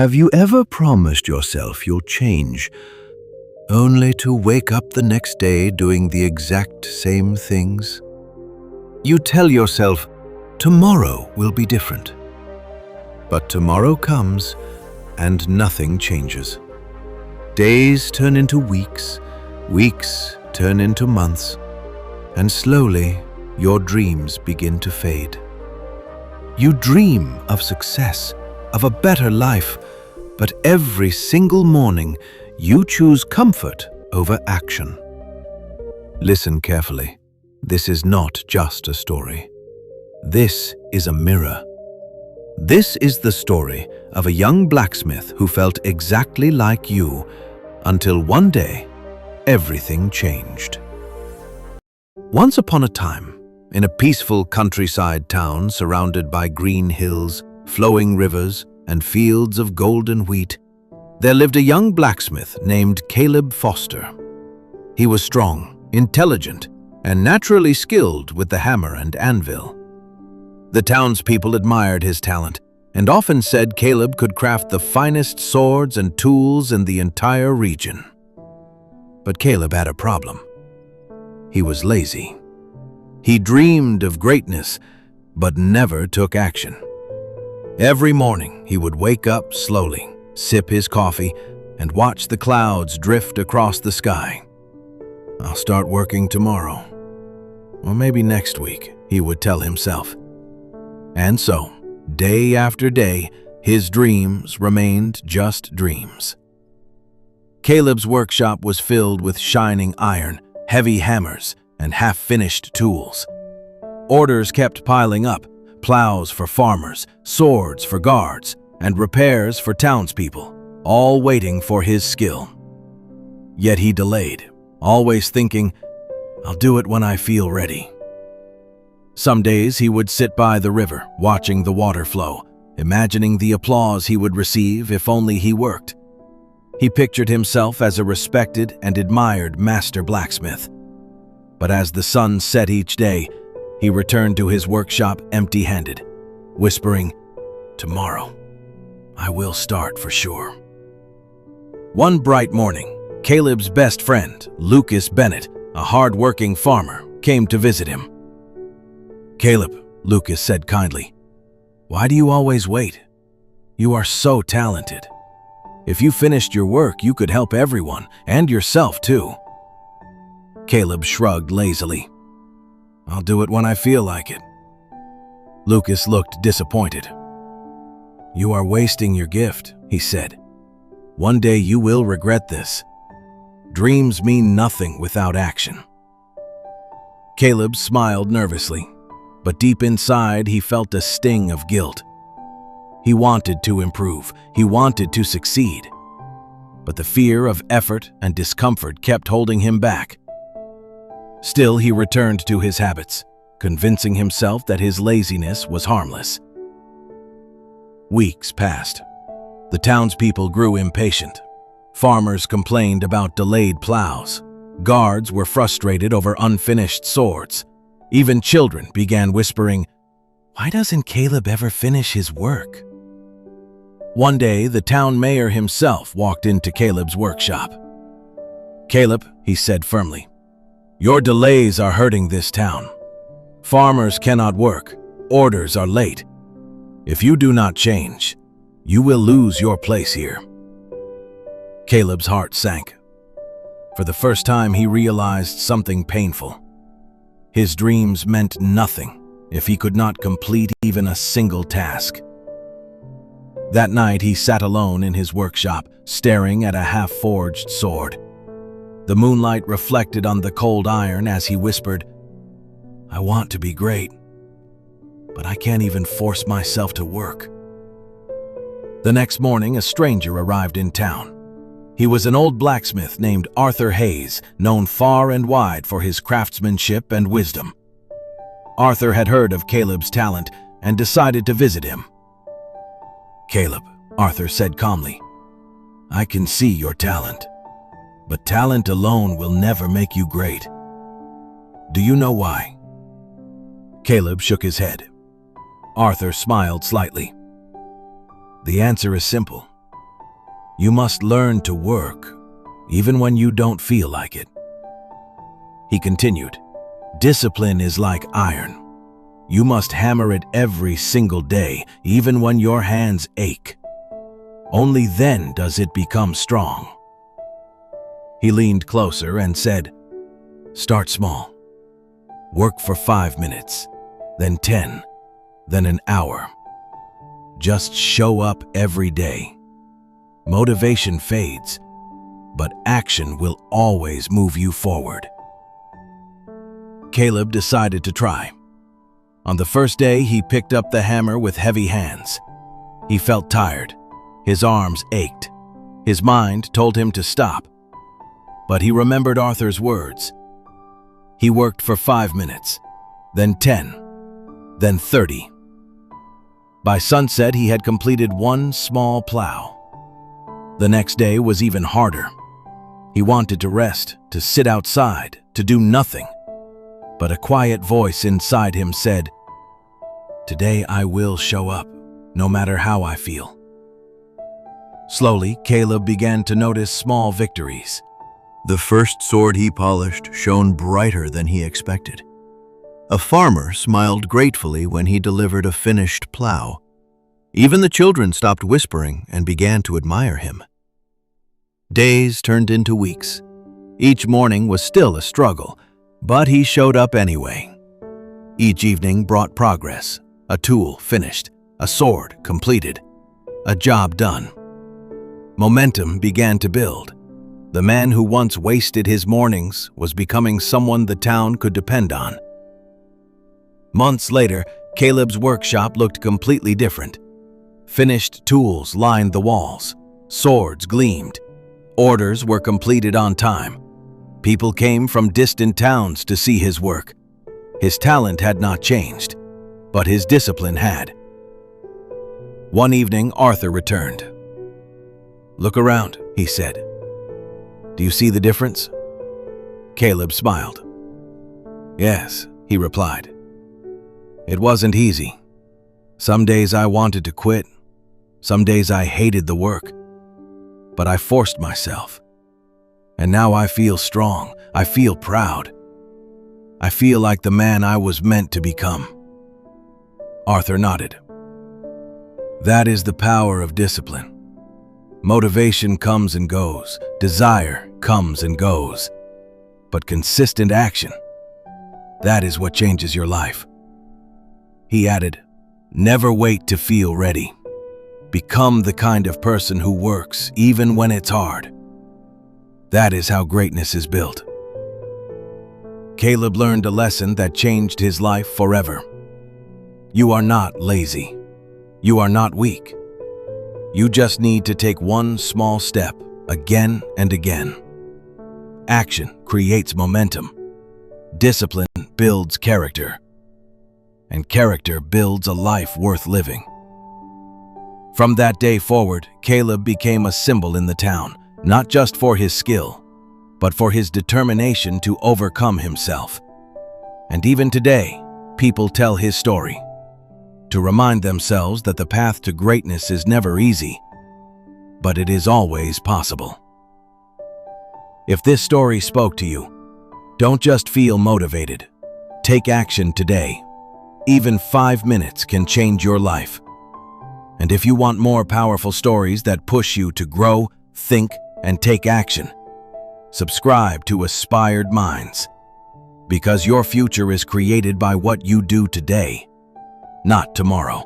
Have you ever promised yourself you'll change, only to wake up the next day doing the exact same things? You tell yourself, tomorrow will be different. But tomorrow comes and nothing changes. Days turn into weeks, weeks turn into months, and slowly your dreams begin to fade. You dream of success, of a better life, but every single morning you choose comfort over action. Listen carefully. This is not just a story. This is a mirror. This is the story of a young blacksmith who felt exactly like you until one day everything changed. Once upon a time, in a peaceful countryside town surrounded by green hills, flowing rivers, and fields of golden wheat, there lived a young blacksmith named Caleb Foster. He was strong, intelligent, and naturally skilled with the hammer and anvil. The townspeople admired his talent and often said Caleb could craft the finest swords and tools in the entire region. But Caleb had a problem. He was lazy. He dreamed of greatness, but never took action. Every morning, he would wake up slowly, sip his coffee, and watch the clouds drift across the sky. "I'll start working tomorrow. Or maybe next week," he would tell himself. And so, day after day, his dreams remained just dreams. Caleb's workshop was filled with shining iron, heavy hammers, and half-finished tools. Orders kept piling up, plows for farmers, swords for guards, and repairs for townspeople, all waiting for his skill. Yet he delayed, always thinking, "I'll do it when I feel ready." Some days he would sit by the river, watching the water flow, imagining the applause he would receive if only he worked. He pictured himself as a respected and admired master blacksmith. But as the sun set each day, he returned to his workshop empty-handed, whispering, "Tomorrow, I will start for sure." One bright morning, Caleb's best friend, Lucas Bennett, a hard-working farmer, came to visit him. "Caleb," Lucas said kindly, "why do you always wait? You are so talented. If you finished your work, you could help everyone, and yourself too." Caleb shrugged lazily. "I'll do it when I feel like it." Lucas looked disappointed. "You are wasting your gift," he said. "One day you will regret this. Dreams mean nothing without action." Caleb smiled nervously, but deep inside he felt a sting of guilt. He wanted to improve, he wanted to succeed, but the fear of effort and discomfort kept holding him back. Still, he returned to his habits, convincing himself that his laziness was harmless. Weeks passed. The townspeople grew impatient. Farmers complained about delayed plows. Guards were frustrated over unfinished swords. Even children began whispering, "Why doesn't Caleb ever finish his work?" One day, the town mayor himself walked into Caleb's workshop. "Caleb," he said firmly, "your delays are hurting this town. Farmers cannot work, orders are late. If you do not change, you will lose your place here." Caleb's heart sank. For the first time, he realized something painful. His dreams meant nothing if he could not complete even a single task. That night, he sat alone in his workshop, staring at a half-forged sword. The moonlight reflected on the cold iron as he whispered, "I want to be great, but I can't even force myself to work." The next morning, a stranger arrived in town. He was an old blacksmith named Arthur Hayes, known far and wide for his craftsmanship and wisdom. Arthur had heard of Caleb's talent and decided to visit him. "Caleb," Arthur said calmly, "I can see your talent, but talent alone will never make you great. Do you know why?" Caleb shook his head. Arthur smiled slightly. "The answer is simple. You must learn to work, even when you don't feel like it. He continued, discipline is like iron. You must hammer it every single day, even when your hands ache. Only then does it become strong. He leaned closer and said, start small. Work for 5 minutes, then 10, then an hour. Just show up every day. Motivation fades, but action will always move you forward. Caleb decided to try. On the first day, he picked up the hammer with heavy hands. He felt tired. His arms ached. His mind told him to stop. But he remembered Arthur's words. He worked for 5 minutes, then 10, then 30. By sunset, he had completed one small plow. The next day was even harder. He wanted to rest, to sit outside, to do nothing. But a quiet voice inside him said, today I will show up, no matter how I feel. Slowly, Caleb began to notice small victories. The first sword he polished shone brighter than he expected. A farmer smiled gratefully when he delivered a finished plow. Even the children stopped whispering and began to admire him. Days turned into weeks. Each morning was still a struggle, but he showed up anyway. Each evening brought progress, a tool finished, a sword completed, a job done. Momentum began to build. The man who once wasted his mornings was becoming someone the town could depend on. Months later, Caleb's workshop looked completely different. Finished tools lined the walls. Swords gleamed. Orders were completed on time. People came from distant towns to see his work. His talent had not changed, but his discipline had. One evening, Arthur returned. "Look around," he said. "Do you see the difference?" Caleb smiled. "Yes," he replied. "It wasn't easy. Some days I wanted to quit. Some days I hated the work. But I forced myself. And now I feel strong. I feel proud. I feel like the man I was meant to become." Arthur nodded. That is the power of discipline. Motivation comes and goes. Desire comes and goes. But consistent action, that is what changes your life. He added, "Never wait to feel ready. Become the kind of person who works even when it's hard. That is how greatness is built." Caleb learned a lesson that changed his life forever. You are not lazy. You are not weak. You just need to take one small step again and again. Action creates momentum. Discipline builds character. And character builds a life worth living. From that day forward, Caleb became a symbol in the town, not just for his skill, but for his determination to overcome himself. And even today, people tell his story, to remind themselves that the path to greatness is never easy, but it is always possible. If this story spoke to you, don't just feel motivated. Take action today. Even 5 minutes can change your life. And if you want more powerful stories that push you to grow, think, and take action, subscribe to Aspired Minds. Because your future is created by what you do today, not tomorrow.